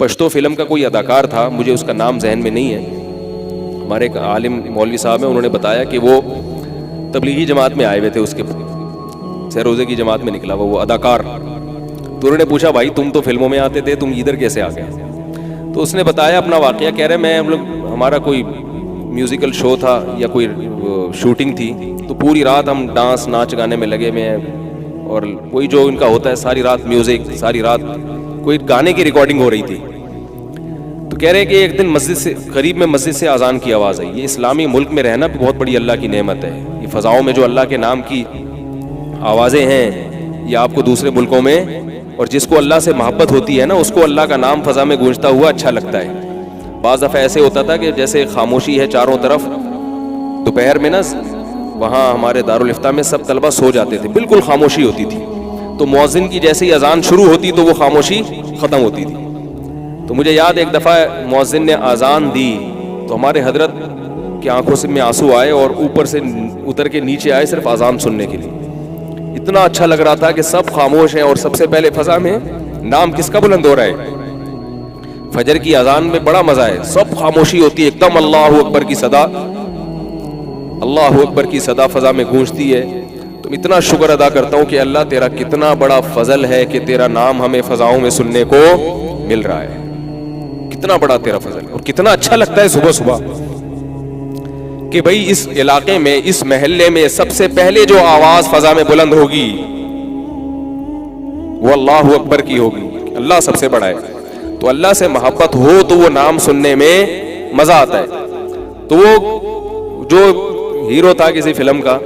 Pashto film کا کوئی اداکار تھا, مجھے اس کا نام ذہن میں نہیں ہے, ہمارے ایک عالم مولوی صاحب ہیں, انہوں نے بتایا کہ وہ تبلیغی جماعت میں آئے ہوئے تھے, اس کے سہروزے کی جماعت میں نکلا وہ اداکار. تو انہوں نے پوچھا بھائی تم تو فلموں میں آتے تھے, تم ادھر کیسے آ گئے؟ تو اس نے بتایا اپنا واقعہ, کہہ رہے میں ہمارا کوئی میوزیکل شو تھا یا کوئی شوٹنگ تھی, تو پوری رات ہم ڈانس ناچ گانے میں لگے ہوئے ہیں, اور وہی جو ان کا ہوتا ہے ساری رات میوزک, ساری رات کوئی گانے کی ریکارڈنگ ہو رہی تھی. تو کہہ رہے کہ ایک دن مسجد سے قریب میں مسجد سے اذان کی آواز آئی. یہ اسلامی ملک میں رہنا بھی بہت بڑی اللہ کی نعمت ہے. یہ فضاؤں میں جو اللہ کے نام کی آوازیں ہیں, یہ آپ کو دوسرے ملکوں میں, اور جس کو اللہ سے محبت ہوتی ہے نا, اس کو اللہ کا نام فضا میں گونجتا ہوا اچھا لگتا ہے. بعض دفعہ ایسے ہوتا تھا کہ جیسے خاموشی ہے چاروں طرف, دوپہر میں نا وہاں ہمارے دارالفتہ میں سب طلبہ سو جاتے تھے, بالکل خاموشی ہوتی تھی. تو مؤذن کی جیسے ہی اذان شروع ہوتی تو وہ خاموشی ختم ہوتی تھی. تو مجھے یاد ایک دفعہ مؤذن نے اذان دی تو ہمارے حضرت کی آنکھوں سے میں آنسو آئے, اور اوپر سے اتر کے نیچے آئے صرف اذان سننے کے لیے. اتنا اچھا لگ رہا تھا کہ سب خاموش ہیں, اور سب سے پہلے فضا میں نام کس کا بلند ہو رہا ہے؟ فجر کی اذان میں بڑا مزہ ہے, سب خاموشی ہوتی ہے, ایک دم اللہ اکبر کی صدا, اللہ اکبر کی صدا فضا میں گونجتی ہے. تو اتنا شکر ادا کرتا ہوں کہ اللہ تیرا کتنا بڑا فضل ہے کہ تیرا نام ہمیں فضاؤں میں سننے کو مل رہا ہے. کتنا بڑا تیرا فضل, اور کتنا اچھا لگتا ہے صبح صبح کہ بھئی اس علاقے میں, اس محلے میں سب سے پہلے جو آواز فضا میں بلند ہوگی وہ اللہ اکبر کی ہوگی. اللہ سب سے بڑا ہے. تو اللہ سے محبت ہو تو وہ نام سننے میں مزہ آتا ہے. تو وہ جو ہیرو تھا کسی فلم کا,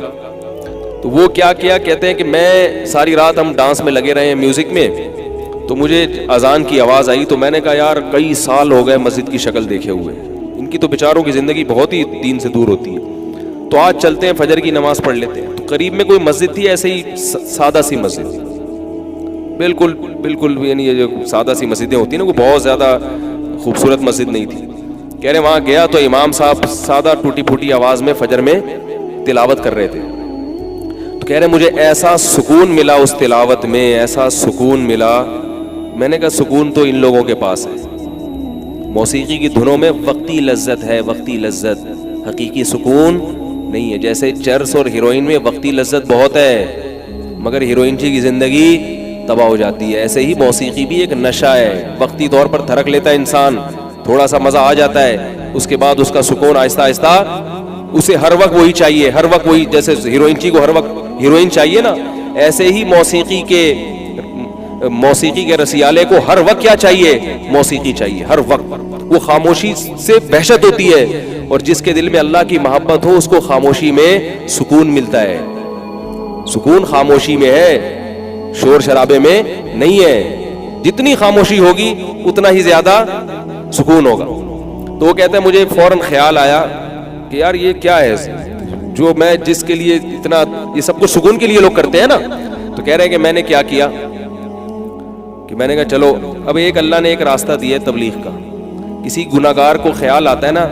تو وہ کیا کہتے ہیں کہ میں ساری رات ہم ڈانس میں لگے رہے ہیں میوزک میں, تو مجھے اذان کی آواز آئی, تو میں نے کہا یار کئی سال ہو گئے مسجد کی شکل دیکھے ہوئے, ان کی تو بیچاروں کی زندگی بہت ہی دین سے دور ہوتی ہے, تو آج چلتے ہیں فجر کی نماز پڑھ لیتے ہیں. تو قریب میں کوئی مسجد تھی, ایسے ہی سادہ سی مسجد, بالکل یعنی یہ جو سادہ سی مسجدیں ہوتی ہیں نا, وہ بہت زیادہ خوبصورت مسجد نہیں تھی. کہہ رہے وہاں گیا تو امام صاحب سادہ ٹوٹی پھوٹی آواز میں فجر میں تلاوت کر رہے تھے. تو کہہ رہے مجھے ایسا سکون ملا اس تلاوت میں, ایسا سکون ملا. میں نے کہا سکون تو ان لوگوں کے پاس ہے, موسیقی کی دھنوں میں وقتی لذت ہے, وقتی لذت, حقیقی سکون نہیں ہے. جیسے چرس اور ہیروئن میں وقتی لذت بہت ہے مگر ہیروئن کی زندگی تباہ ہو جاتی ہے, ایسے ہی موسیقی بھی ایک نشہ ہے. وقتی طور پر تھرک لیتا ہے انسان, تھوڑا سا مزہ آ جاتا ہے, اس کے بعد اس کا سکون آہستہ آہستہ, اسے ہر وقت وہی چاہیے, ہر وقت وہی. جیسے ہیروئن کو ہر وقت ہیروئن چاہیے نا, ایسے ہی موسیقی کے رسیالے کو ہر وقت کیا چاہیے؟ موسیقی چاہیے ہر وقت. وہ خاموشی سے وحشت ہوتی ہے, اور جس کے دل میں اللہ کی محبت ہو اس کو خاموشی میں سکون ملتا ہے. سکون خاموشی میں ہے, شور شرابے میں نہیں ہے. جتنی خاموشی ہوگی اتنا ہی زیادہ سکون ہوگا. تو وہ کہتے ہیں مجھے فوراً خیال آیا کہ یار یہ کیا ہے جو میں جس کے لیے اتنا, یہ سب کچھ سکون کے لیے لوگ کرتے ہیں نا. تو کہہ رہے ہیں کہ میں نے کیا کیا کہ میں نے کہا چلو اب ایک اللہ نے ایک راستہ دیا ہے تبلیغ کا. کسی گناہگار کو خیال آتا ہے نا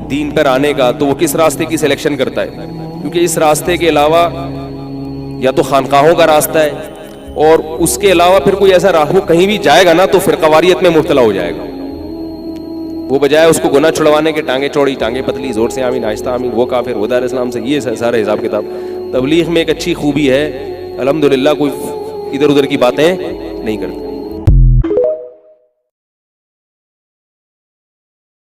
دین پر آنے کا, تو وہ کس راستے کی سلیکشن کرتا ہے, کیونکہ اس راستے کے علاوہ یا تو خانقاہوں کا راستہ ہے, اور اس کے علاوہ پھر کوئی ایسا راہ, وہ کہیں بھی جائے گا نا تو فرقواریت میں مبتلا ہو جائے گا. وہ بجائے اس کو گناہ چھڑوانے کے ٹانگیں چوڑی ٹانگیں پتلی, زور سے آمین آہستہ آمین, وہ کافر, وہ دار اسلام سے, یہ سارا حساب کتاب. تبلیغ میں ایک اچھی خوبی ہے الحمدللہ, کوئی ادھر ادھر کی باتیں نہیں کرتے.